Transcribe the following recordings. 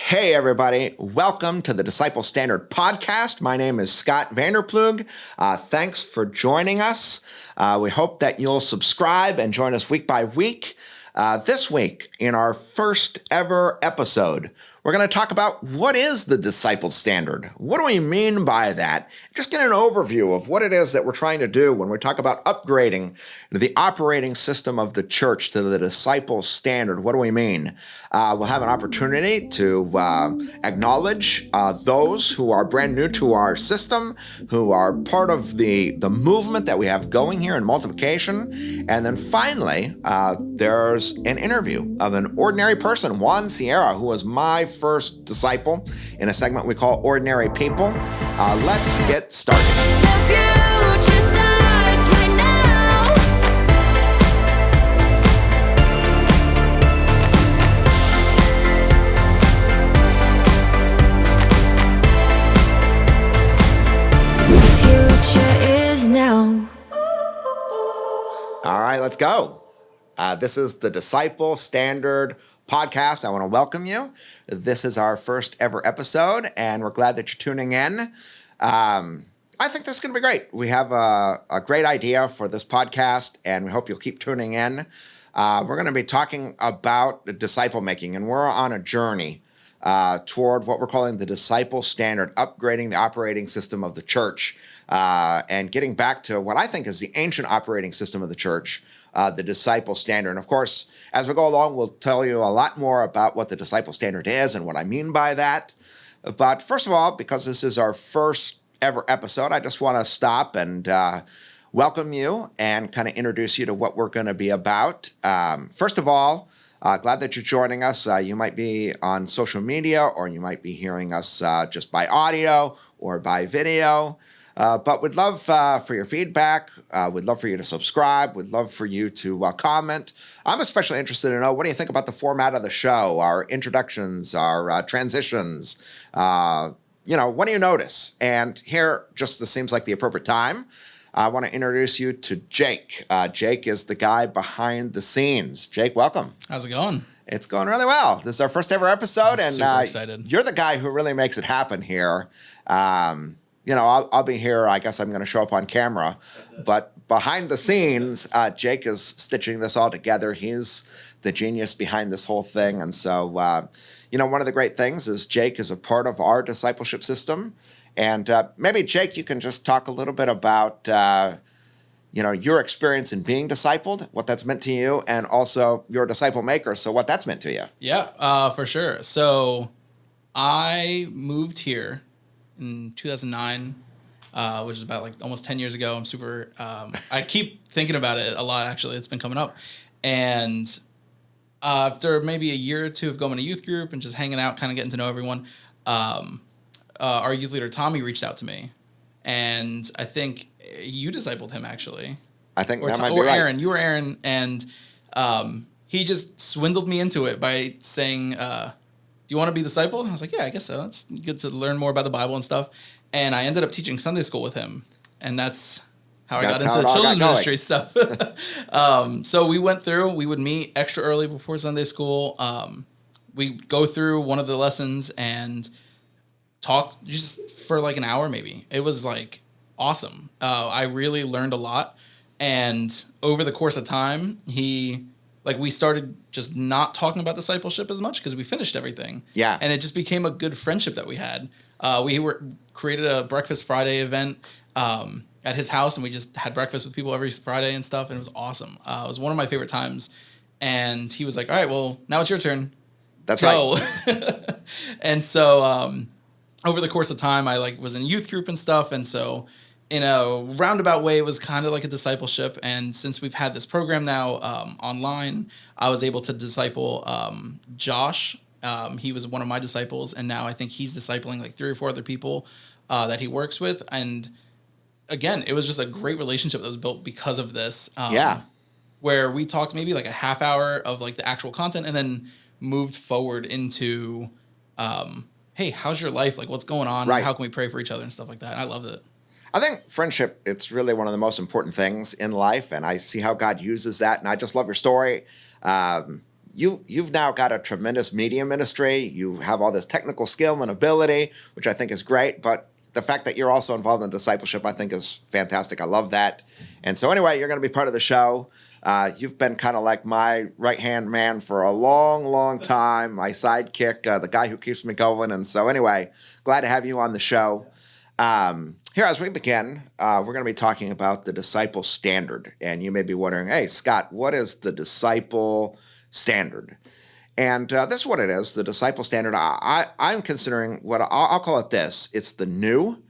Hey, everybody. Welcome to the Disciple Standard Podcast. My name is Scott Vanderplug. Thanks for joining us. We hope that you'll subscribe and join us week by week. This week, in our first ever episode, we're going to talk about what is the Disciple Standard? What do we mean by that? Just get an overview of what it is that we're trying to do when we talk about upgrading the operating system of the church to the Disciple Standard. What do we mean? We'll have an opportunity to acknowledge those who are brand new to our system, who are part of the movement that we have going here in multiplication. And then finally, there's an interview of an ordinary person, Juan Sierra, who was my first disciple in a segment we call Ordinary People. Let's get started. The future starts right now. The future is now. All right, let's go. This is the Disciple Standard Podcast. I want to welcome you. This is our first ever episode, and we're glad that you're tuning in. I think this is going to be great. We have a great idea for this podcast, and we hope you'll keep tuning in. We're going to be talking about disciple making, and we're on a journey toward what we're calling the Disciple Standard, upgrading the operating system of the church, and getting back to what I think is the ancient operating system of the church, the Disciple Standard. And of course, as we go along, we'll tell you a lot more about what the Disciple Standard is and what I mean by that. But first of all, because this is our first ever episode, I just want to stop and welcome you and kind of introduce you to what we're going to be about. First of all, glad that you're joining us. You might be on social media, or you might be hearing us just by audio or by video. But we'd love for your feedback. We'd love for you to subscribe. We'd love for you to comment. I'm especially interested to know, what do you think about the format of the show, our introductions, our transitions? What do you notice? And here just seems like the appropriate time. I want to introduce you to Jake. Jake is the guy behind the scenes. Jake, welcome. How's it going? It's going really well. This is our first ever episode, and super excited. You're the guy who really makes it happen here. I'll be here. I guess I'm going to show up on camera, but behind the scenes, Jake is stitching this all together. He's the genius behind this whole thing. And so, one of the great things is Jake is a part of our discipleship system. And maybe, Jake, you can just talk a little bit about, your experience in being discipled, what that's meant to you, and also you're a disciple maker, so what that's meant to you. Yeah, for sure. So I moved here in 2009, which is about almost 10 years ago. I'm super, I keep thinking about it a lot, actually. It's been coming up. And after maybe a year or two of going to youth group and just hanging out, kind of getting to know everyone, our youth leader, Tommy, reached out to me. And I think you discipled him, actually. I think that might be right. Aaron. You were Aaron. And he just swindled me into it by saying, do you want to be discipled? And I was like, yeah, I guess so. It's good to learn more about the Bible and stuff. And I ended up teaching Sunday school with him. And that's how I got into the children's ministry stuff. So we went through, we would meet extra early before Sunday school. We'd go through one of the lessons and talk just for an hour maybe. It was awesome. I really learned a lot. And over the course of time, we started just not talking about discipleship as much because we finished everything. Yeah. And it just became a good friendship that we had. We created a Breakfast Friday event at his house, and we just had breakfast with people every Friday and stuff, and it was awesome. It was one of my favorite times. And he was like, all right, well, now it's your turn. That's Go. right. And so over the course of time, I was in youth group and stuff, and so in a roundabout way, it was kind of like a discipleship. And since we've had this program now online, I was able to disciple Josh. He was one of my disciples, and now I think he's discipling 3 or 4 other people that he works with. And again, it was just a great relationship that was built because of this. Where we talked maybe a half hour of the actual content, and then moved forward into, hey, how's your life? What's going on? Right. How can we pray for each other and stuff like that? And I loved it. I think friendship, it's really one of the most important things in life, and I see how God uses that, and I just love your story. you've now got a tremendous media ministry. You have all this technical skill and ability, which I think is great. But the fact that you're also involved in discipleship, I think, is fantastic. I love that. And so anyway, you're going to be part of the show. You've been kind of like my right-hand man for a long, long time, my sidekick, the guy who keeps me going. And so anyway, glad to have you on the show. Here, as we begin, we're going to be talking about the disciple standard. And you may be wondering, hey, Scott, what is the disciple standard? And this is what it is, the disciple standard. I'm considering what I'll call it this. It's the new,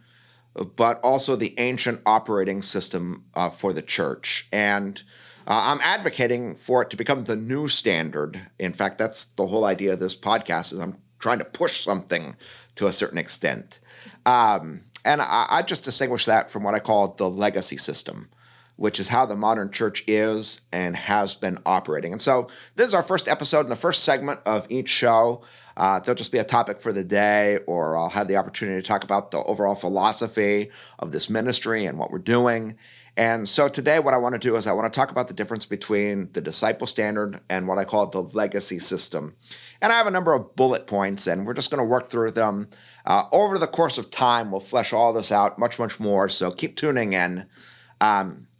but also the ancient operating system for the church. And I'm advocating for it to become the new standard. In fact, that's the whole idea of this podcast, is I'm trying to push something to a certain extent. And I just distinguish that from what I call the legacy system, which is how the modern church is and has been operating. And so this is our first episode in the first segment of each show. There'll just be a topic for the day, or I'll have the opportunity to talk about the overall philosophy of this ministry and what we're doing. And so today what I want to do is I want to talk about the difference between the disciple standard and what I call the legacy system. And I have a number of bullet points, and we're just going to work through them. Over the course of time, we'll flesh all this out much, much more. So keep tuning in.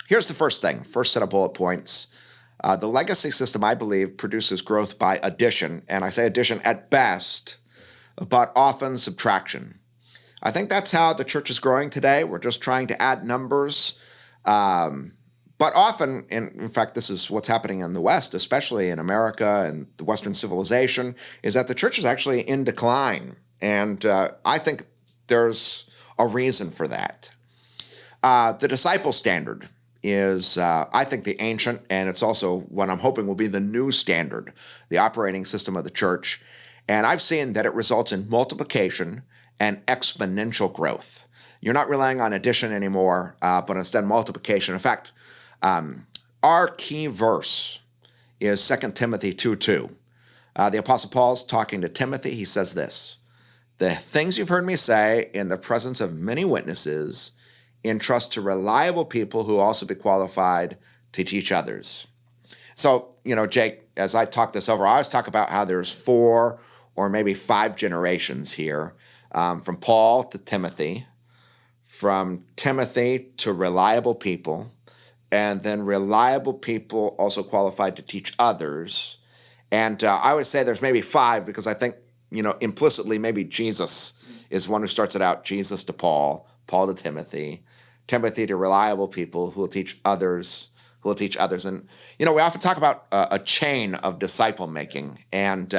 Here's the first thing, first set of bullet points. The legacy system, I believe, produces growth by addition. And I say addition at best, but often subtraction. I think that's how the church is growing today. We're just trying to add numbers. But often, in fact, this is what's happening in the West, especially in America and the Western civilization, is that the church is actually in decline. And I think there's a reason for that. The disciple standard is, I think, the ancient, and it's also what I'm hoping will be the new standard, the operating system of the church. And I've seen that it results in multiplication and exponential growth. You're not relying on addition anymore, but instead multiplication. In fact, our key verse is 2 Timothy 2:2. The Apostle Paul's talking to Timothy. He says this: "The things you've heard me say in the presence of many witnesses, entrust to reliable people who also be qualified to teach others." So, Jake, as I talk this over, I always talk about how there's 4 or maybe 5 generations here, from Paul to Timothy, from Timothy to reliable people, and then reliable people also qualified to teach others. And I would say there's maybe 5, because I think, implicitly maybe Jesus is one who starts it out, Jesus to Paul, Paul to Timothy, Timothy to reliable people who will teach others, And, we often talk about a chain of disciple making. And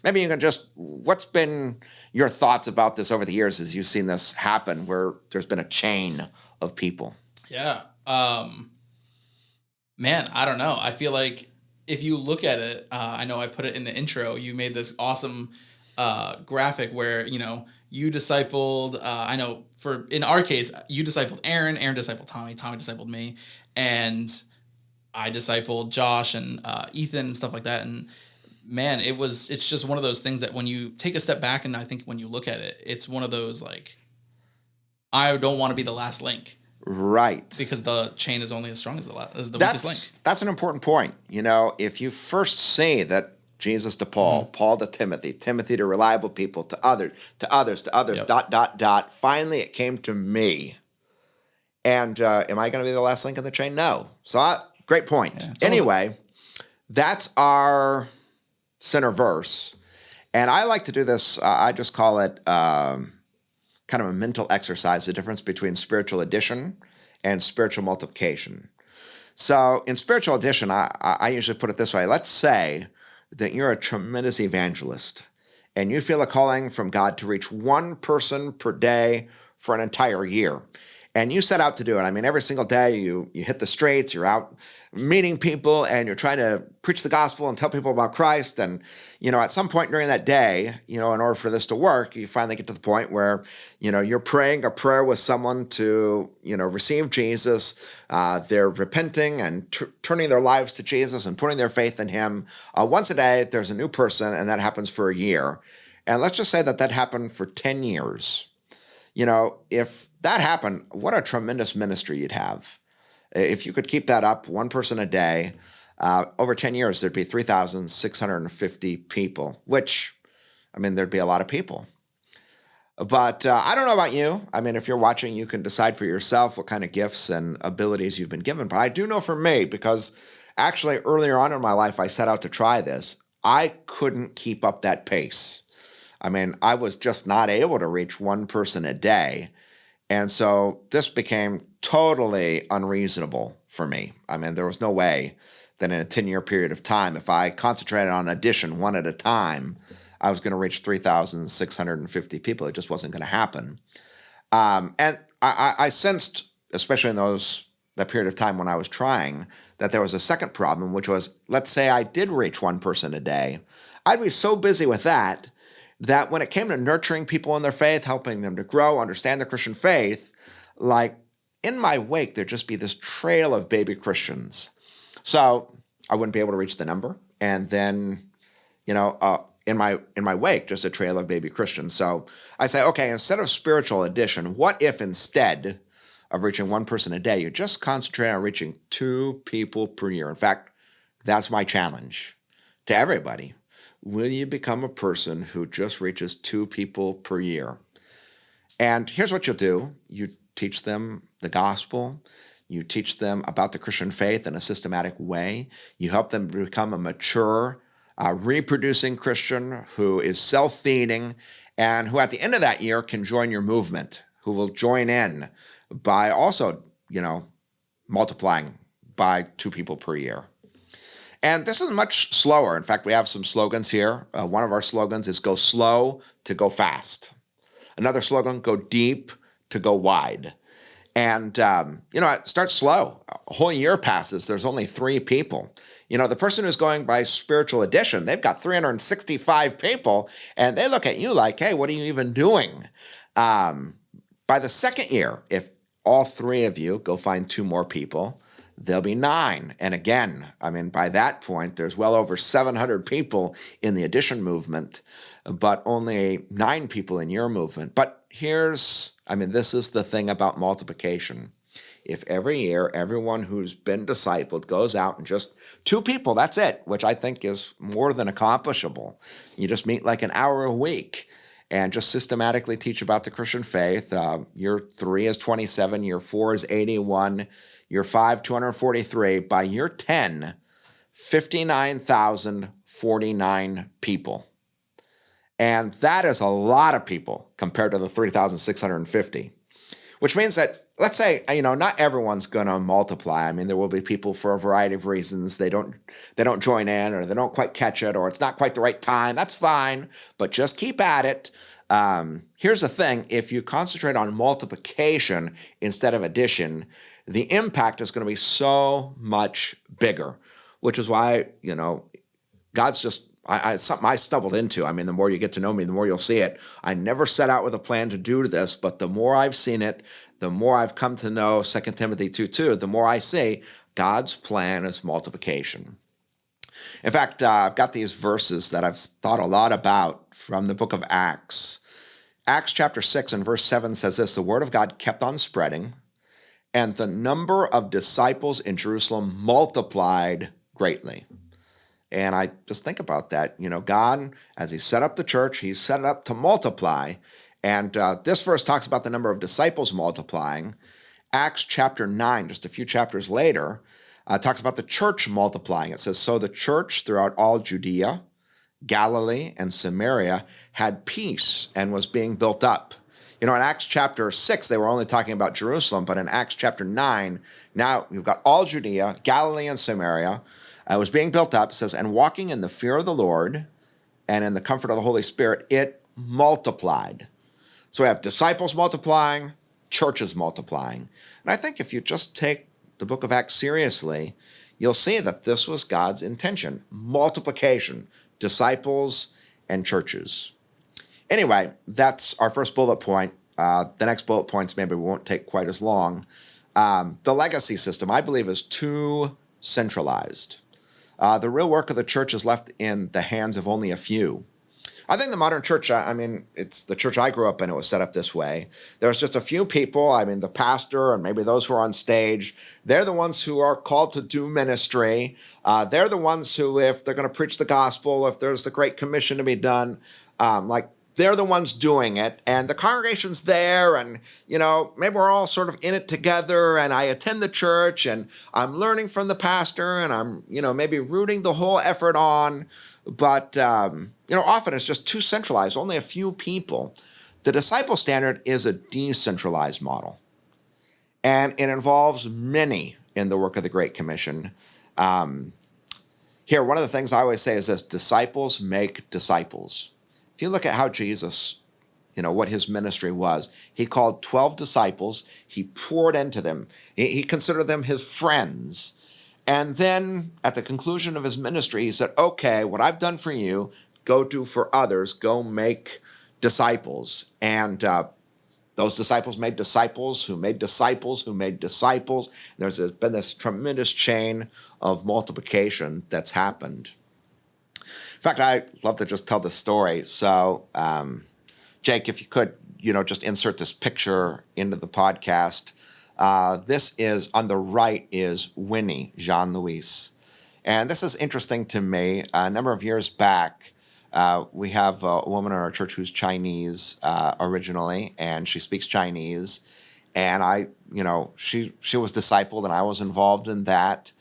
maybe you can what's been your thoughts about this over the years as you've seen this happen, where there's been a chain of people? Yeah. Man, I don't know. I feel like if you look at it, I know I put it in the intro, you made this awesome graphic where, you discipled, I know in our case, you discipled Aaron discipled Tommy discipled me, and I discipled Josh and Ethan and stuff like that. And man, it's just one of those things that when you take a step back, and I think when you look at it, it's one of those, like, I don't want to be the last link. Right. Because the chain is only as strong as the weakest link. That's an important point. If you first say that Jesus to Paul, Paul to Timothy, Timothy to reliable people, to others, yep. ... Finally, it came to me. And am I going to be the last link in the chain? No. So great point. Yeah, anyway, that's our center verse. And I like to do this, I just call it kind of a mental exercise, the difference between spiritual addition and spiritual multiplication. So in spiritual addition, I usually put it this way. Let's say that you're a tremendous evangelist and you feel a calling from God to reach one person per day for an entire year. And you set out to do it. I mean, every single day you hit the streets, you're out meeting people, and you're trying to preach the gospel and tell people about Christ. And, at some point during that day, in order for this to work, you finally get to the point where, you're praying a prayer with someone to, receive Jesus. They're repenting and turning their lives to Jesus and putting their faith in him. Once a day, there's a new person, and that happens for a year. And let's just say that happened for 10 years. If that happened, what a tremendous ministry you'd have. If you could keep that up, one person a day, Over 10 years, there'd be 3,650 people, which, I mean, there'd be a lot of people. But I don't know about you. I mean, if you're watching, you can decide for yourself what kind of gifts and abilities you've been given. But I do know for me, because actually earlier on in my life, I set out to try this. I couldn't keep up that pace. I mean, I was just not able to reach one person a day. And so this became totally unreasonable for me. I mean, there was no way that in a 10-year period of time, if I concentrated on addition one at a time, I was going to reach 3,650 people. It just wasn't going to happen. And I sensed, especially in that period of time when I was trying, that there was a second problem, which was, let's say I did reach one person a day. I'd be so busy with that when it came to nurturing people in their faith, helping them to grow, understand the Christian faith, like in my wake, there'd just be this trail of baby Christians. So I wouldn't be able to reach the number. And then, in my wake, just a trail of baby Christians. So I say, okay, instead of spiritual addition, what if instead of reaching one person a day, you just concentrate on reaching 2 people per year? In fact, that's my challenge to everybody. Will you become a person who just reaches 2 people per year? And here's what you'll do. You teach them the gospel. You teach them about the Christian faith in a systematic way. You help them become a mature, reproducing Christian who is self-feeding and who at the end of that year can join your movement, who will join in by also, multiplying by 2 people per year. And this is much slower. In fact, we have some slogans here. One of our slogans is go slow to go fast. Another slogan, go deep to go wide. And, start slow. A whole year passes. There's only 3 people. The person who's going by spiritual addition, they've got 365 people, and they look at you like, hey, what are you even doing? By the second year, if all 3 of you go find 2 more people, there'll be 9. And again, I mean, by that point, there's well over 700 people in the addition movement, but only 9 people in your movement. But this is the thing about multiplication. If every year, everyone who's been discipled goes out and just 2 people, that's it, which I think is more than accomplishable. You just meet like an hour a week and just systematically teach about the Christian faith. Year 3 is 27, year 4 is 81, year 5, 243. By year 10, 59,049 people. And that is a lot of people compared to the 3,650, which means that, let's say, not everyone's going to multiply. I mean, there will be people for a variety of reasons. They don't join in, or they don't quite catch it, or it's not quite the right time. That's fine, but just keep at it. Here's the thing. If you concentrate on multiplication instead of addition, the impact is going to be so much bigger, which is why, God's just, it's something I stumbled into. I mean, the more you get to know me, the more you'll see it. I never set out with a plan to do this, but the more I've seen it, the more I've come to know 2 Timothy 2:2, the more I see God's plan is multiplication. In fact, I've got these verses that I've thought a lot about from the book of Acts. Acts chapter 6 and verse 7 says this: the word of God kept on spreading, and the number of disciples in Jerusalem multiplied greatly. And I just think about that. God, as he set up the church, he set it up to multiply. And this verse talks about the number of disciples multiplying. Acts chapter 9, just a few chapters later, talks about the church multiplying. It says, so the church throughout all Judea, Galilee, and Samaria had peace and was being built up. In Acts chapter 6, they were only talking about Jerusalem, but in Acts chapter 9, now you've got all Judea, Galilee, and Samaria. It was being built up, it says, and walking in the fear of the Lord and in the comfort of the Holy Spirit, it multiplied. So we have disciples multiplying, churches multiplying. And I think if you just take the book of Acts seriously, you'll see that this was God's intention: multiplication, disciples, and churches. Anyway, that's our first bullet point. The next bullet points maybe won't take quite as long. The legacy system, I believe, is too centralized. The real work of the church is left in the hands of only a few. I think the modern church, I mean, it's the church I grew up in, it was set up this way. There's just a few people, I mean, the pastor and maybe those who are on stage, they're the ones who are called to do ministry. They're the ones who, if they're going to preach the gospel, if there's the Great Commission to be done, like they're the ones doing it, and the congregation's there, and, maybe we're all sort of in it together, and I attend the church, and I'm learning from the pastor, and I'm, maybe rooting the whole effort on, but, often it's just too centralized, only a few people. The disciple standard is a decentralized model, and it involves many in the work of the Great Commission. Here, one of the things I always say is this: disciples make disciples. If you look at how Jesus, what his ministry was, he called 12 disciples, he poured into them, he considered them his friends. And then at the conclusion of his ministry, he said, okay, what I've done for you, go do for others, go make disciples. And those disciples made disciples who made disciples who made disciples. There's been this tremendous chain of multiplication that's happened. In fact, I'd love to just tell the story. So, Jake, if you could, just insert this picture into the podcast. This is, on the right is Winnie, Jean-Louis. And this is interesting to me. A number of years back, we have a woman in our church who's Chinese originally, and she speaks Chinese. And she was discipled, and I was involved in that.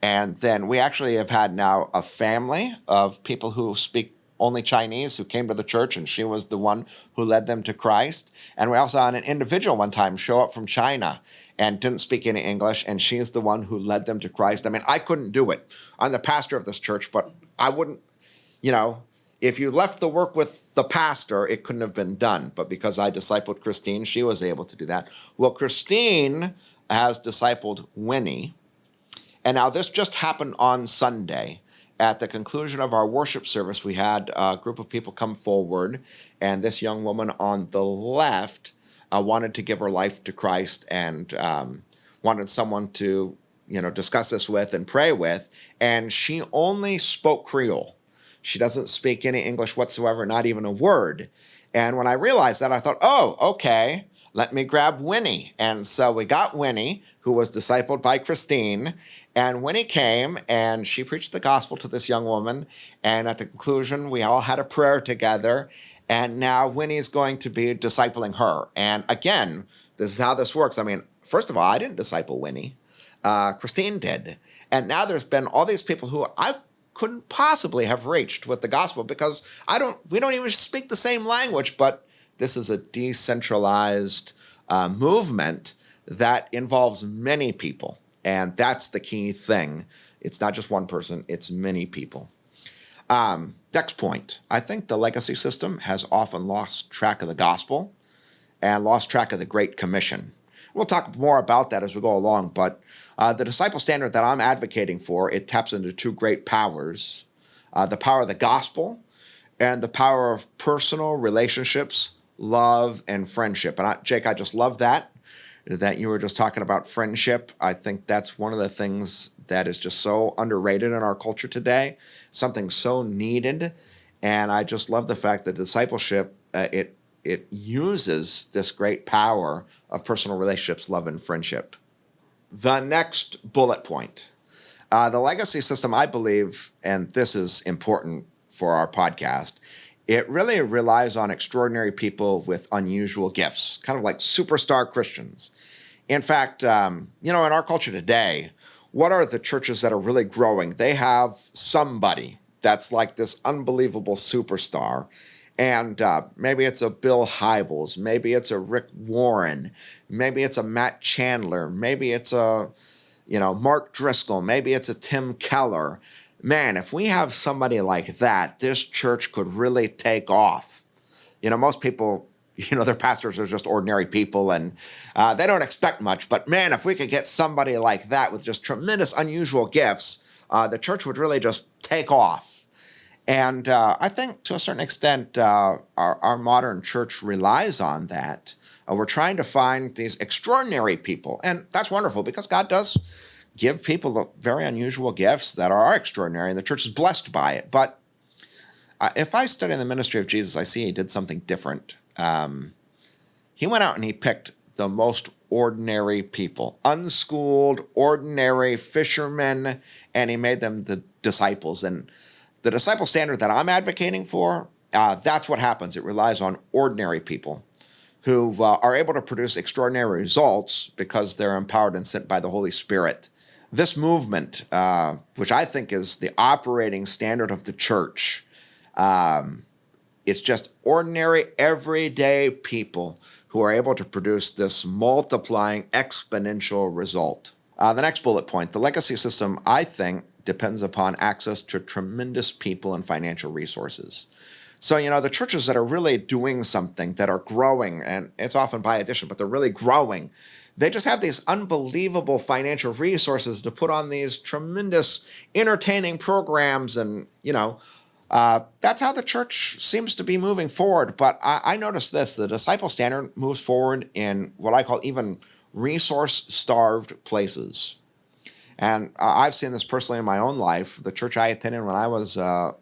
And then we actually have had now a family of people who speak only Chinese who came to the church, and she was the one who led them to Christ. And we also had an individual one time show up from China and didn't speak any English, and she's the one who led them to Christ. I mean, I couldn't do it. I'm the pastor of this church, but I wouldn't, if you left the work with the pastor, it couldn't have been done. But because I discipled Christine, she was able to do that. Well, Christine has discipled Winnie. And now this just happened on Sunday. At the conclusion of our worship service, we had a group of people come forward, and this young woman on the left wanted to give her life to Christ and wanted someone to, discuss this with and pray with, and she only spoke Creole. She doesn't speak any English whatsoever, not even a word. And when I realized that, I thought, oh, okay, let me grab Winnie. And so we got Winnie, who was discipled by Christine. And Winnie came and she preached the gospel to this young woman. And at the conclusion, we all had a prayer together. And now Winnie's going to be discipling her. And again, this is how this works. I mean, first of all, I didn't disciple Winnie. Christine did. And now there's been all these people who I couldn't possibly have reached with the gospel because we don't even speak the same language, but this is a decentralized movement that involves many people. And that's the key thing. It's not just one person, it's many people. Next point. I think the legacy system has often lost track of the gospel and lost track of the Great Commission. We'll talk more about that as we go along, but the disciple standard that I'm advocating for, it taps into two great powers, the power of the gospel and the power of personal relationships, love, and friendship. And Jake, I just love that you were just talking about friendship. I think that's one of the things that is just so underrated in our culture today, something so needed. And I just love the fact that discipleship, it uses this great power of personal relationships, love, and friendship. The next bullet point. The legacy system, I believe, and this is important for our podcast, it really relies on extraordinary people with unusual gifts, kind of like superstar Christians. In fact, in our culture today, what are the churches that are really growing? They have somebody that's like this unbelievable superstar. And maybe it's a Bill Hybels, maybe it's a Rick Warren, maybe it's a Matt Chandler, maybe it's a, Mark Driscoll, maybe it's a Tim Keller. Man, if we have somebody like that, this church could really take off. Most people, their pastors are just ordinary people and they don't expect much. But man, if we could get somebody like that with just tremendous, unusual gifts, the church would really just take off. And I think to a certain extent, our modern church relies on that. We're trying to find these extraordinary people. And that's wonderful because God does give people very unusual gifts that are extraordinary, and the church is blessed by it. But If I study the ministry of Jesus, I see he did something different. He went out and he picked the most ordinary people, unschooled, ordinary fishermen, and he made them the disciples. And the disciple standard that I'm advocating for, that's what happens. It relies on ordinary people who are able to produce extraordinary results because they're empowered and sent by the Holy Spirit. This movement, which I think is the operating standard of the church, it's just ordinary, everyday people who are able to produce this multiplying exponential result. The next bullet point, the legacy system, I think, depends upon access to tremendous people and financial resources. So, the churches that are really doing something, that are growing, and it's often by addition, but they're really growing, they just have these unbelievable financial resources to put on these tremendous entertaining programs. And, that's how the church seems to be moving forward. But I noticed this, the disciple standard moves forward in what I call even resource-starved places. And I've seen this personally in my own life. The church I attended when I was a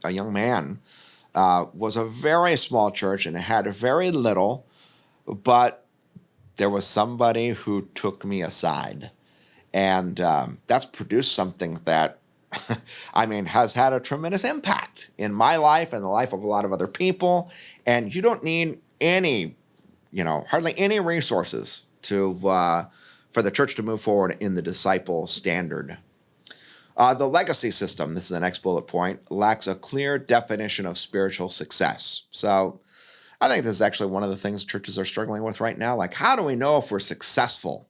young man was a very small church, and it had very little, but there was somebody who took me aside. And that's produced something that, has had a tremendous impact in my life and the life of a lot of other people. And you don't need hardly any resources for the church to move forward in the disciple standard. The legacy system, this is the next bullet point, lacks a clear definition of spiritual success. So I think this is actually one of the things churches are struggling with right now. Like, how do we know if we're successful?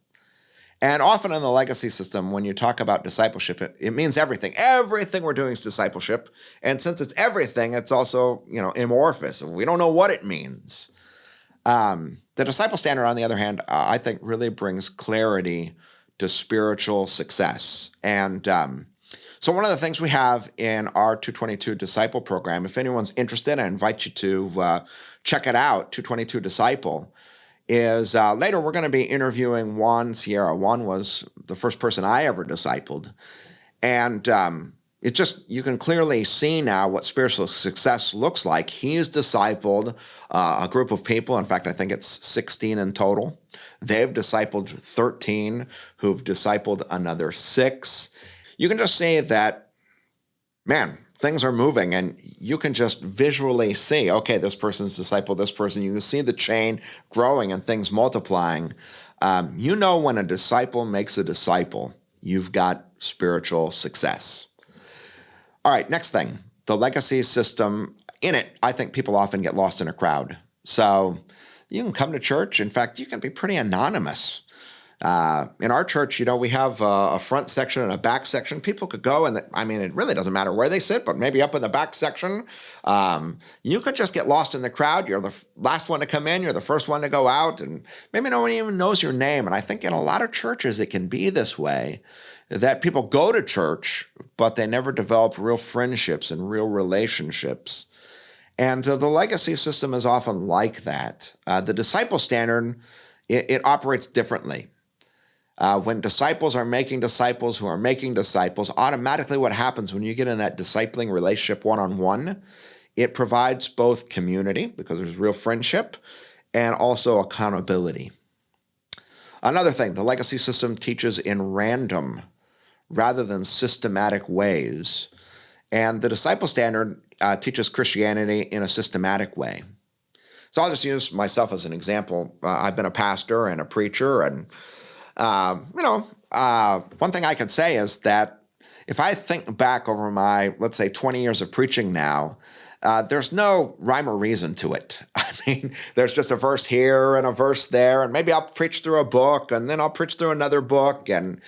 And often in the legacy system, when you talk about discipleship, it means everything. Everything we're doing is discipleship. And since it's everything, it's also, amorphous. We don't know what it means. The disciple standard, on the other hand, I think really brings clarity to spiritual success. And so one of the things we have in our 222 Disciple program, if anyone's interested, I invite you to check it out, 222 Disciple, is later we're going to be interviewing Juan Sierra. Juan was the first person I ever discipled. And you can clearly see now what spiritual success looks like. He's discipled a group of people. In fact, I think it's 16 in total. They've discipled 13 who've discipled another 6. You can just see that, man, things are moving, and you can just visually see, okay, this person's discipled this person. You can see the chain growing and things multiplying. When a disciple makes a disciple, you've got spiritual success. All right, next thing, the legacy system. In it, I think people often get lost in a crowd. So you can come to church. In fact, you can be pretty anonymous. In our church, we have a front section and a back section. People could go, and it really doesn't matter where they sit, but maybe up in the back section. You could just get lost in the crowd. You're the last one to come in. You're the first one to go out, and maybe no one even knows your name. And I think in a lot of churches, it can be this way, that people go to church, but they never develop real friendships and real relationships. And the legacy system is often like that. The disciple standard, it operates differently. When disciples are making disciples who are making disciples, automatically what happens when you get in that discipling relationship one-on-one, it provides both community, because there's real friendship, and also accountability. Another thing, the legacy system teaches in random rather than systematic ways. And the disciple standard teaches Christianity in a systematic way. So I'll just use myself as an example. I've been a pastor and a preacher, and one thing I could say is that if I think back over my, let's say, 20 years of preaching now, there's no rhyme or reason to it. There's just a verse here and a verse there, and maybe I'll preach through a book, and then I'll preach through another book. And,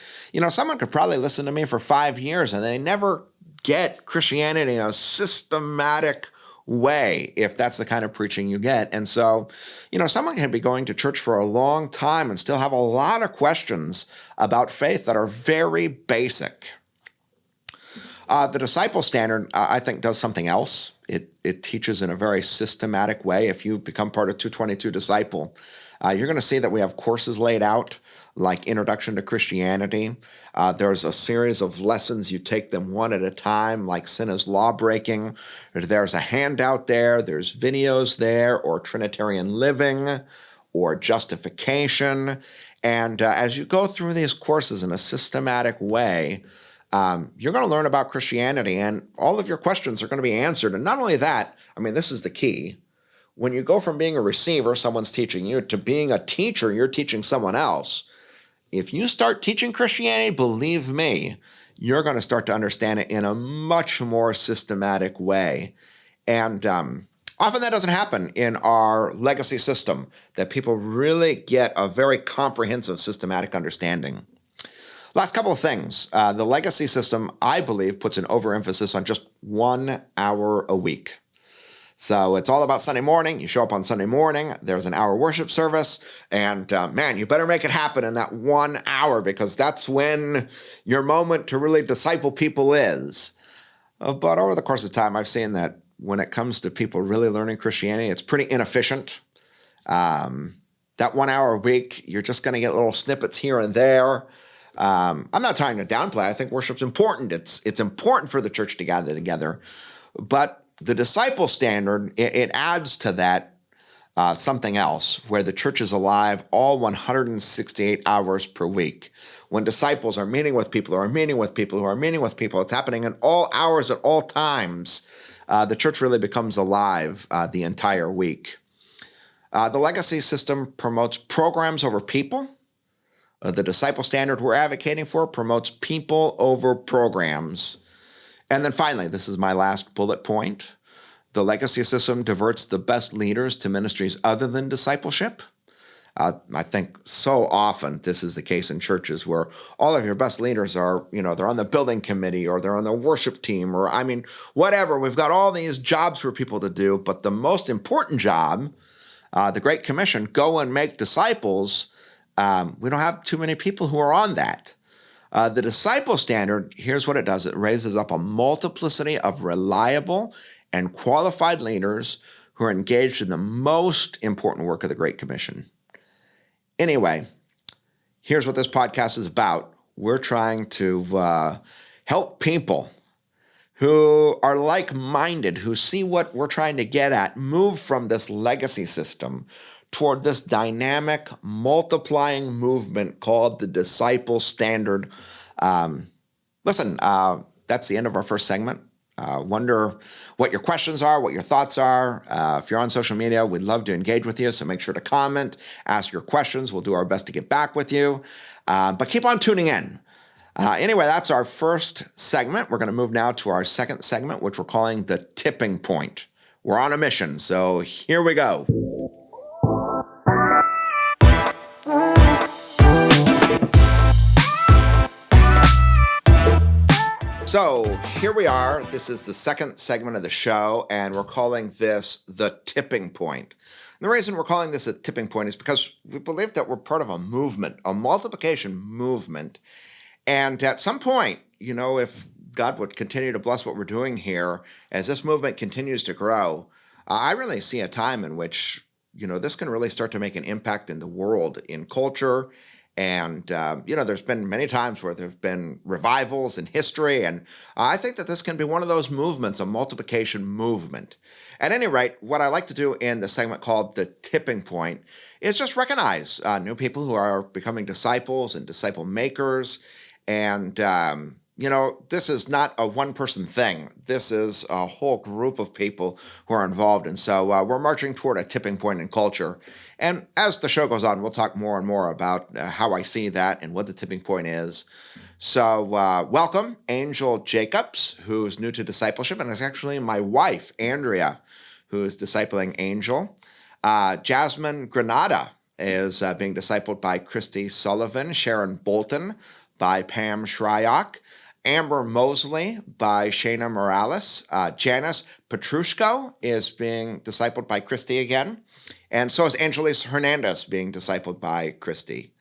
someone could probably listen to me for 5 years, and they never get Christianity in a systematic way, if that's the kind of preaching you get. And so, someone can be going to church for a long time and still have a lot of questions about faith that are very basic. The disciple standard, I think, does something else. It teaches in a very systematic way. If you become part of 222 Disciple, you're going to see that we have courses laid out like Introduction to Christianity. There's a series of lessons. You take them one at a time, like Sin is Law Breaking. There's a handout there. There's videos there, or Trinitarian Living, or Justification. And as you go through these courses in a systematic way, you're going to learn about Christianity, and all of your questions are going to be answered. And not only that, I mean, this is the key. When you go from being a receiver, someone's teaching you, to being a teacher, you're teaching someone else. If you start teaching Christianity, believe me, you're going to start to understand it in a much more systematic way. And often that doesn't happen in our legacy system, that people really get a very comprehensive systematic understanding. Last couple of things. The legacy system, I believe, puts an overemphasis on just 1 hour a week. So it's all about Sunday morning. You show up on Sunday morning, there's an hour worship service, and man, you better make it happen in that 1 hour, because that's when your moment to really disciple people is. But over the course of time, I've seen that when it comes to people really learning Christianity, it's pretty inefficient. That 1 hour a week, you're just going to get little snippets here and there. I'm not trying to downplay. I think worship's important. It's important for the church to gather together. But the disciple standard, it adds to that something else, where the church is alive all 168 hours per week. When disciples are meeting with people, who are meeting with people, who are meeting with people, it's happening in all hours at all times. The church really becomes alive the entire week. The legacy system promotes programs over people. The disciple standard we're advocating for promotes people over programs. And then finally, this is my last bullet point. The legacy system diverts the best leaders to ministries other than discipleship. I think so often this is the case in churches where all of your best leaders are, they're on the building committee, or they're on the worship team, or whatever. We've got all these jobs for people to do, but the most important job, the Great Commission, go and make disciples, we don't have too many people who are on that. The disciple standard, here's what it does. It raises up a multiplicity of reliable and qualified leaders who are engaged in the most important work of the Great Commission. Anyway, here's what this podcast is about. We're trying to help people who are like-minded, who see what we're trying to get at, move from this legacy system toward this dynamic, multiplying movement called the disciple standard. Listen, that's the end of our first segment. Wonder what your questions are, what your thoughts are. If you're on social media, we'd love to engage with you, so make sure to comment, ask your questions. We'll do our best to get back with you. But keep on tuning in. Anyway, that's our first segment. We're going to move now to our second segment, which we're calling the tipping point. We're on a mission, so here we go. So here we are. This is the second segment of the show, and we're calling this the tipping point. And the reason we're calling this a tipping point is because we believe that we're part of a movement, a multiplication movement. And at some point, if God would continue to bless what we're doing here, as this movement continues to grow, I really see a time in which, this can really start to make an impact in the world, in culture. And, there's been many times where there have been revivals in history, and I think that this can be one of those movements, a multiplication movement. At any rate, what I like to do in the segment called the tipping point is just recognize new people who are becoming disciples and disciple makers. And, this is not a one-person thing. This is a whole group of people who are involved. And so we're marching toward a tipping point in culture. And as the show goes on, we'll talk more and more about how I see that and what the tipping point is. So welcome, Angel Jacobs, who's new to discipleship, and is actually my wife, Andrea, who is discipling Angel. Jasmine Granada is being discipled by Christy Sullivan, Sharon Bolton by Pam Shryock, Amber Mosley by Shayna Morales. Janice Petrushko is being discipled by Christy again. And so is Angelis Hernandez being discipled by Christy.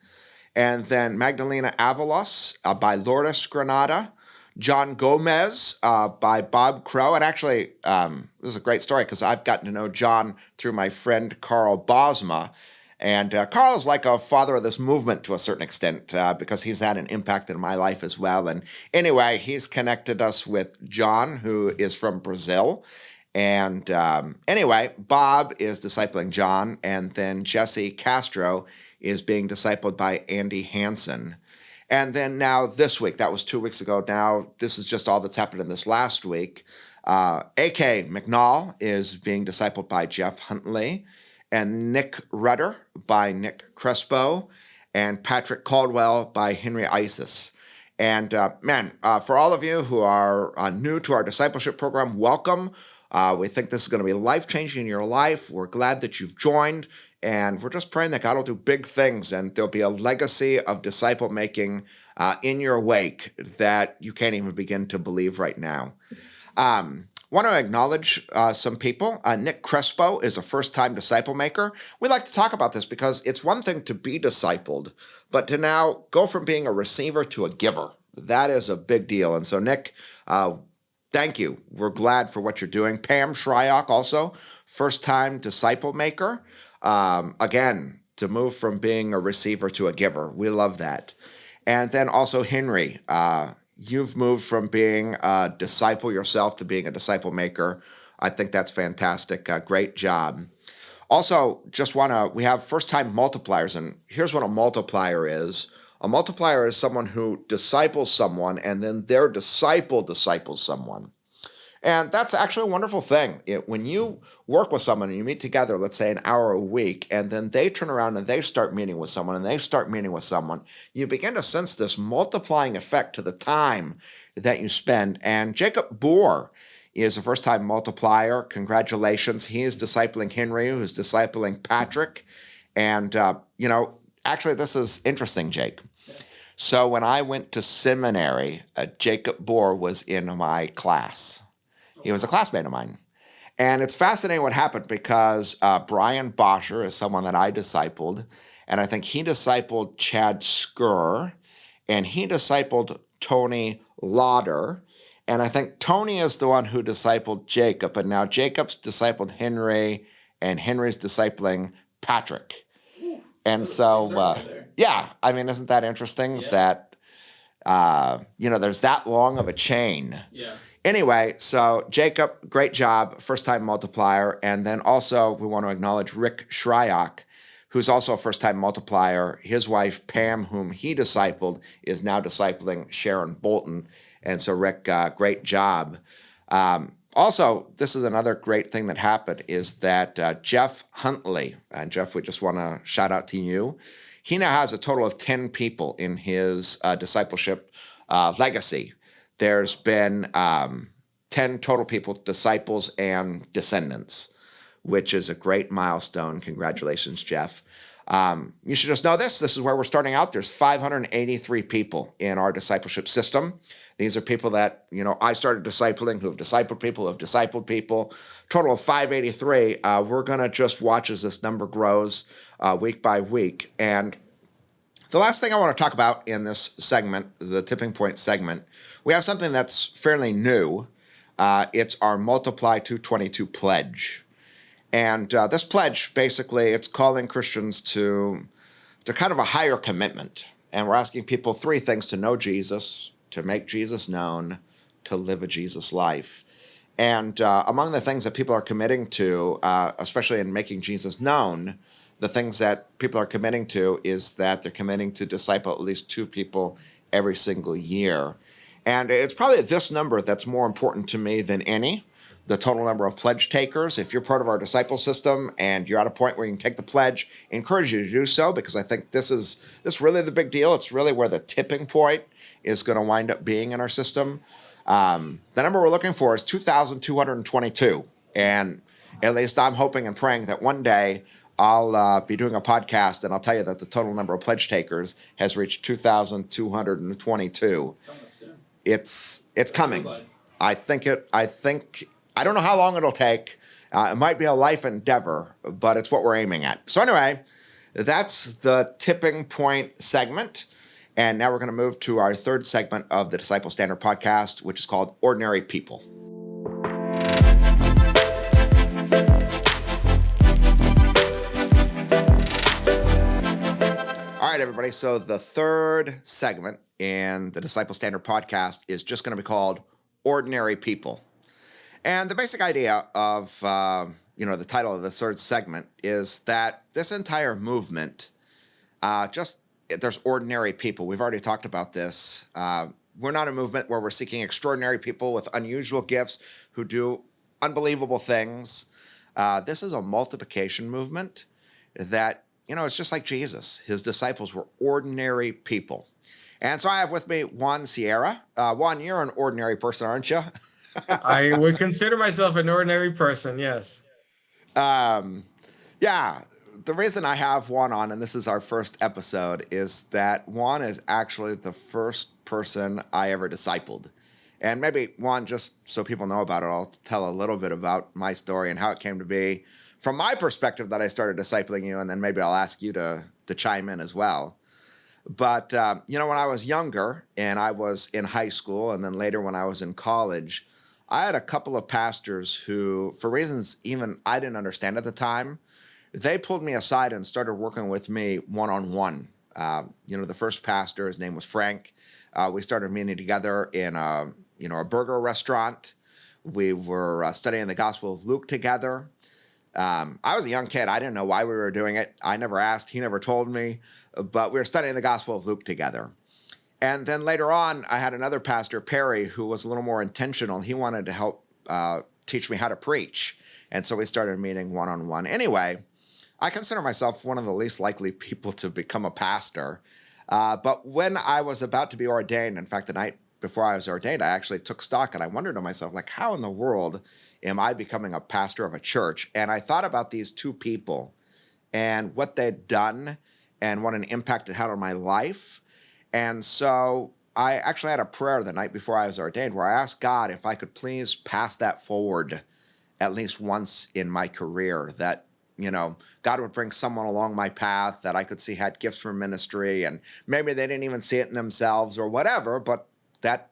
And then Magdalena Avalos by Lourdes Granada. John Gomez by Bob Crow. And actually, this is a great story because I've gotten to know John through my friend Carl Bosma. And Carl is like a father of this movement to a certain extent because he's had an impact in my life as well. And anyway, he's connected us with John, who is from Brazil. And anyway, Bob is discipling John, and then Jesse Castro is being discipled by Andy Hansen. And then now this week, that was 2 weeks ago. Now this is just all that's happened in this last week. A.K. McNall is being discipled by Jeff Huntley, and Nick Rudder by Nick Crespo, and Patrick Caldwell by Henry Isis. And for all of you who are new to our discipleship program, welcome. We think this is going to be life-changing in your life. We're glad that you've joined, and we're just praying that God will do big things, and there'll be a legacy of disciple-making in your wake that you can't even begin to believe right now. Want to acknowledge some people. Nick Crespo is a first-time disciple maker. We like to talk about this because it's one thing to be discipled, but to now go from being a receiver to a giver. That is a big deal. And so, Nick, thank you. We're glad for what you're doing. Pam Shryock, also first-time disciple maker. Again, to move from being a receiver to a giver. We love that. And then also Henry. You've moved from being a disciple yourself to being a disciple maker. I think that's fantastic. Great job. Also, we have first-time multipliers, and here's what a multiplier is. A multiplier is someone who disciples someone, and then their disciple disciples someone. And that's actually a wonderful thing. When you work with someone and you meet together, let's say an hour a week, and then they turn around and they start meeting with someone and they start meeting with someone, you begin to sense this multiplying effect to the time that you spend. And Jacob Bohr is a first-time multiplier. Congratulations. He is discipling Henry, who's discipling Patrick. And, actually, this is interesting, Jake. So when I went to seminary, Jacob Bohr was in my class. He was a classmate of mine. And it's fascinating what happened because Brian Bosher is someone that I discipled, and I think he discipled Chad Skur, and he discipled Tony Lauder, and I think Tony is the one who discipled Jacob, and now Jacob's discipled Henry, and Henry's discipling Patrick. And so, isn't that interesting that, there's that long of a chain? Yeah. Anyway, so Jacob, great job, first-time multiplier. And then also we want to acknowledge Rick Shryock, who's also a first-time multiplier. His wife, Pam, whom he discipled, is now discipling Sharon Bolton. And so Rick, great job. Also, this is another great thing that happened is that Jeff Huntley, and Jeff, we just want to shout out to you. He now has a total of 10 people in his discipleship legacy. There's been 10 total people, disciples and descendants, which is a great milestone. Congratulations, Jeff. You should just know this. This is where we're starting out. There's 583 people in our discipleship system. These are people that, I started discipling, who have discipled people, who have discipled people. Total of 583. We're going to just watch as this number grows week by week. And the last thing I want to talk about in this segment, the tipping point segment, we have something that's fairly new. It's our Multiply 222 pledge. And this pledge, basically, it's calling Christians to kind of a higher commitment. And we're asking people three things: to know Jesus, to make Jesus known, to live a Jesus life. And among the things that people are committing to, especially in making Jesus known, the things that people are committing to is that they're committing to disciple at least 2 people every single year. And it's probably this number that's more important to me than any, the total number of pledge takers. If you're part of our disciple system and you're at a point where you can take the pledge, I encourage you to do so, because I think this is really the big deal. It's really where the tipping point is going to wind up being in our system. The number we're looking for is 2,222. And at least I'm hoping and praying that one day I'll be doing a podcast and I'll tell you that the total number of pledge takers has reached 2,222. It's coming. I don't know how long it'll take. It might be a life endeavor, but it's what we're aiming at. So anyway, that's the tipping point segment. And now we're going to move to our third segment of the Disciple Standard podcast, which is called Ordinary People. All right, everybody. So the third segment in the Disciple Standard podcast is just going to be called Ordinary People. And the basic idea of, the title of the third segment is that this entire movement, there's ordinary people. We've already talked about this. We're not a movement where we're seeking extraordinary people with unusual gifts who do unbelievable things. This is a multiplication movement that, it's just like Jesus. His disciples were ordinary people. And so I have with me Juan Sierra. Juan, you're an ordinary person, aren't you? I would consider myself an ordinary person, yes. Yeah, the reason I have Juan on, and this is our first episode, is that Juan is actually the first person I ever discipled. And maybe, Juan, just so people know about it, I'll tell a little bit about my story and how it came to be from my perspective that I started discipling you, and then maybe I'll ask you to chime in as well. But, when I was younger and I was in high school and then later when I was in college, I had a couple of pastors who, for reasons even I didn't understand at the time, they pulled me aside and started working with me one-on-one. The first pastor, his name was Frank. We started meeting together in a burger restaurant. We were studying the Gospel of Luke together. I was a young kid. I didn't know why we were doing it. I never asked. He never told me. But we were studying the Gospel of Luke together. And then later on, I had another pastor, Perry, who was a little more intentional. He wanted to help teach me how to preach. And so we started meeting one-on-one. Anyway, I consider myself one of the least likely people to become a pastor. But when I was about to be ordained, in fact, the night before I was ordained, I actually took stock and I wondered to myself, how in the world am I becoming a pastor of a church? And I thought about these two people and what they'd done and what an impact it had on my life. And so I actually had a prayer the night before I was ordained where I asked God if I could please pass that forward at least once in my career, that, God would bring someone along my path that I could see had gifts for ministry, and maybe they didn't even see it in themselves or whatever, but that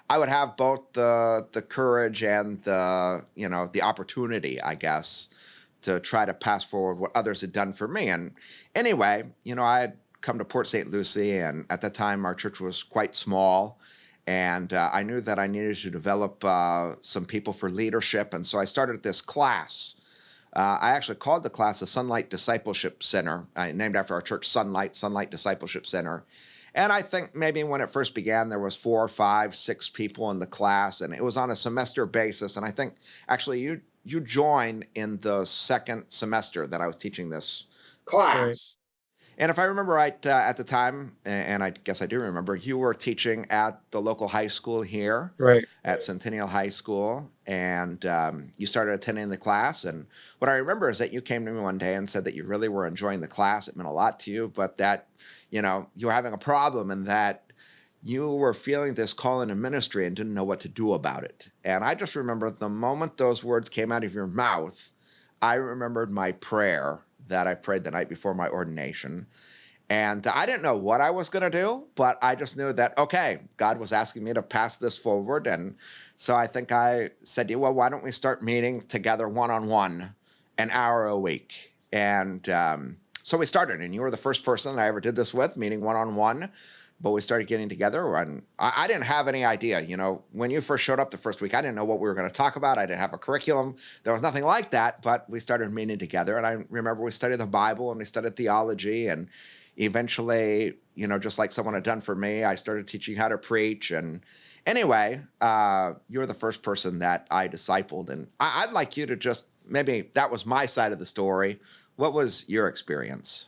I would have both the courage and the opportunity, I guess, to try to pass forward what others had done for me. And anyway, I had come to Port St. Lucie, and at that time our church was quite small, and I knew that I needed to develop some people for leadership, and so I started this class. I actually called the class the Sunlight Discipleship Center, named after our church, Sunlight Discipleship Center. And I think maybe when it first began, there was 4, 5, 6 people in the class, and it was on a semester basis. And I think actually you joined in the second semester that I was teaching this class. Right. And if I remember right, at the time, and I guess I do remember, you were teaching at the local high school here, Right. at Centennial High School, and you started attending the class. And what I remember is that you came to me one day and said that you really were enjoying the class. It meant a lot to you, but that, you were having a problem and that you were feeling this call into ministry and didn't know what to do about it. And I just remember the moment those words came out of your mouth, I remembered my prayer that I prayed the night before my ordination. And I didn't know what I was going to do, but I just knew that, okay, God was asking me to pass this forward. And so I think I said to you, well, why don't we start meeting together one-on-one an hour a week? And so we started, and you were the first person I ever did this with, meeting one-on-one. But we started getting together, and I didn't have any idea. When you first showed up the first week, I didn't know what we were going to talk about. I didn't have a curriculum. There was nothing like that, but we started meeting together. And I remember we studied the Bible and we studied theology. And eventually, just like someone had done for me, I started teaching how to preach. And anyway, you were the first person that I discipled. And I'd like you to just, maybe that was my side of the story. What was your experience?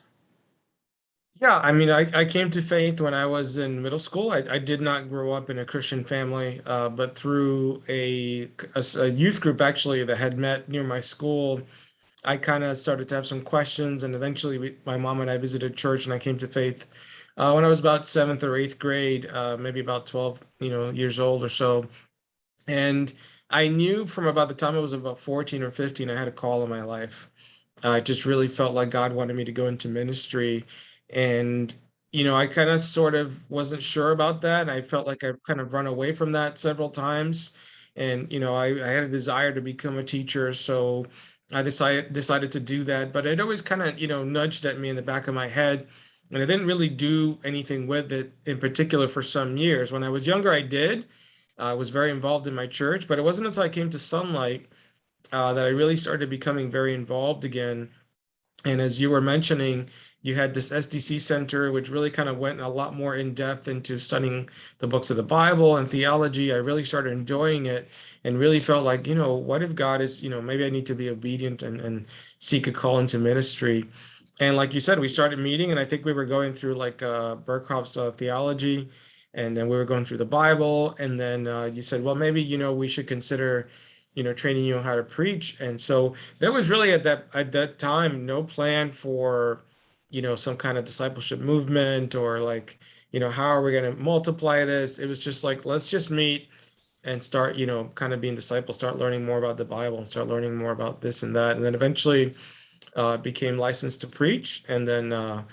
Yeah, I mean, I came to faith when I was in middle school. I did not grow up in a Christian family, but through a youth group actually that had met near my school, I kind of started to have some questions, and eventually my mom and I visited church, and I came to faith when I was about 7th or 8th grade, maybe about 12, years old or so. And I knew from about the time I was about 14 or 15, I had a call in my life. I just really felt like God wanted me to go into ministry. And I kind of sort of wasn't sure about that. And I felt like I've kind of run away from that several times. And, I had a desire to become a teacher. So I decided to do that. But it always kind of, nudged at me in the back of my head. And I didn't really do anything with it in particular for some years. When I was younger, I did. I was very involved in my church, but it wasn't until I came to Sunlight that I really started becoming very involved again. And as you were mentioning, you had this SDC center, which really kind of went a lot more in depth into studying the books of the Bible and theology. I really started enjoying it and really felt like, what if God is, maybe I need to be obedient and seek a call into ministry. And like you said, we started meeting, and I think we were going through like Berkhoff's theology, and then we were going through the Bible. And then you said, well, maybe, we should consider, training you on how to preach. And so there was really at that time no plan for some kind of discipleship movement or like how are we going to multiply this. It was just like, let's just meet and start kind of being disciples, start learning more about the Bible and start learning more about this and that. And then eventually became licensed to preach, and then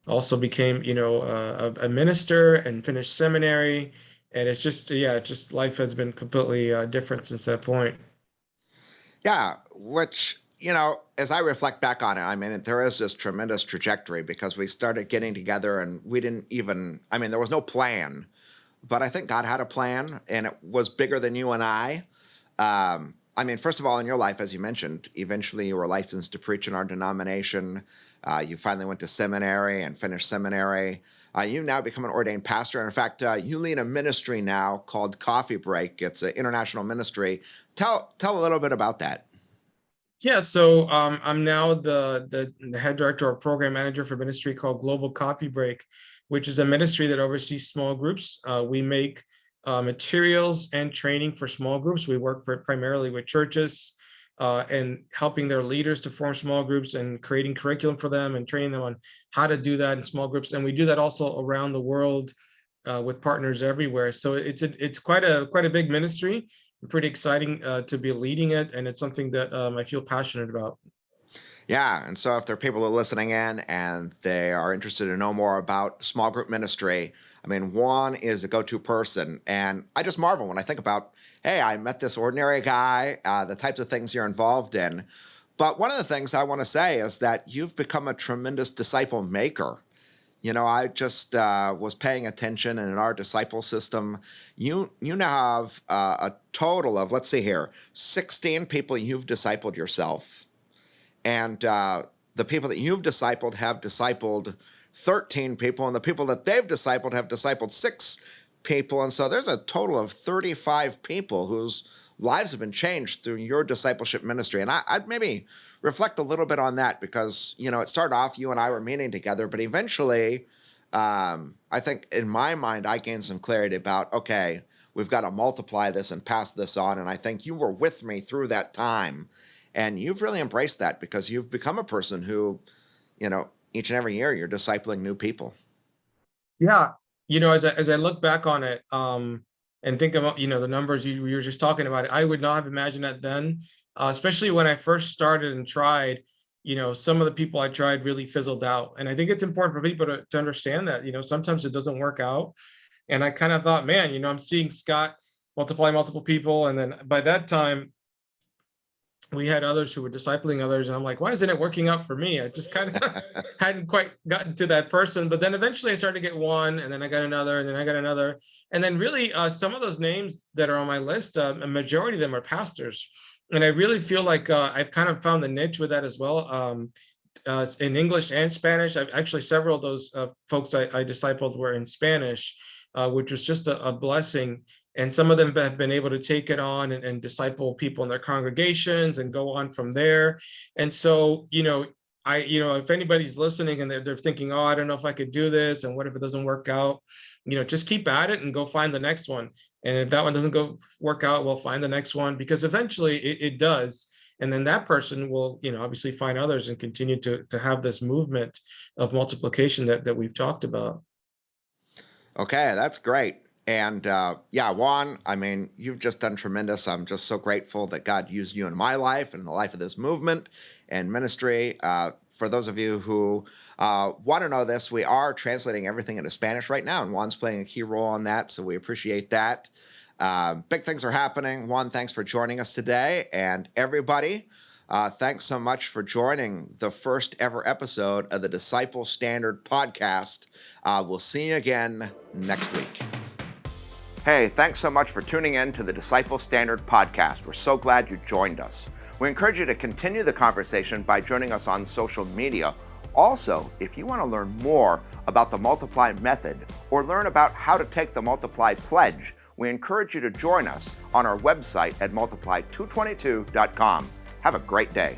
also became a minister and finished seminary. And it's just, yeah, just life has been completely different since that point. Yeah, which, as I reflect back on it, I mean, there is this tremendous trajectory because we started getting together and we didn't even, I mean, there was no plan, but I think God had a plan and it was bigger than you and I. I mean, first of all, in your life, as you mentioned, eventually you were licensed to preach in our denomination. You finally went to seminary and finished seminary. You now become an ordained pastor. And in fact, you lead a ministry now called Coffee Break. It's an international ministry. Tell a little bit about that. Yeah, so I'm now the head director or program manager for a ministry called Global Coffee Break, which is a ministry that oversees small groups. We make materials and training for small groups. We work primarily with churches and helping their leaders to form small groups and creating curriculum for them and training them on how to do that in small groups. And we do that also around the world with partners everywhere. So it's quite a big ministry. Pretty exciting to be leading it, and it's something that I feel passionate about. Yeah, and so if there are people who are listening in and they are interested to know more about small group ministry, I mean, Juan is a go-to person, and I just marvel when I think about, hey, I met this ordinary guy, the types of things you're involved in. But one of the things I want to say is that you've become a tremendous disciple maker. I just was paying attention, and in our disciple system, you now have a total of, let's see here, 16 people you've discipled yourself. And the people that you've discipled have discipled 13 people, and the people that they've discipled have discipled 6 people. And so there's a total of 35 people whose lives have been changed through your discipleship ministry. And I'd maybe reflect a little bit on that because, it started off, you and I were meeting together, but eventually, I think in my mind, I gained some clarity about, okay, we've got to multiply this and pass this on. And I think you were with me through that time. And you've really embraced that because you've become a person who, each and every year you're discipling new people. Yeah, as I look back on it, and think about the numbers you were just talking about, I would not have imagined that then, especially when I first started and tried. Some of the people I tried really fizzled out, and I think it's important for people to understand that sometimes it doesn't work out. And I kind of thought, man, I'm seeing Scott multiply multiple people, and then by that time we had others who were discipling others, and I'm like, why isn't it working out for me? I just kind of hadn't quite gotten to that person. But then eventually I started to get one, and then I got another, and then I got another. And then really some of those names that are on my list, a majority of them are pastors. And I really feel like I've kind of found the niche with that as well. In English and Spanish, I've actually several of those folks I discipled were in Spanish, which was just a blessing. And some of them have been able to take it on and disciple people in their congregations and go on from there. And so, if anybody's listening and they're thinking, oh, I don't know if I could do this, and what if it doesn't work out, just keep at it and go find the next one. And if that one doesn't go work out, we'll find the next one, because eventually it does. And then that person will, obviously find others and continue to have this movement of multiplication that we've talked about. Okay, that's great. And yeah, Juan, I mean, you've just done tremendous. I'm just so grateful that God used you in my life and the life of this movement and ministry. for those of you who want to know this, we are translating everything into Spanish right now, and Juan's playing a key role on that, so we appreciate that. Big things are happening. Juan, thanks for joining us today. And everybody, thanks so much for joining the first ever episode of the Disciple Standard podcast. We'll see you again next week. Hey, thanks so much for tuning in to the Disciple Standard podcast. We're so glad you joined us. We encourage you to continue the conversation by joining us on social media. Also, if you want to learn more about the Multiply method or learn about how to take the Multiply pledge, we encourage you to join us on our website at multiply222.com. Have a great day.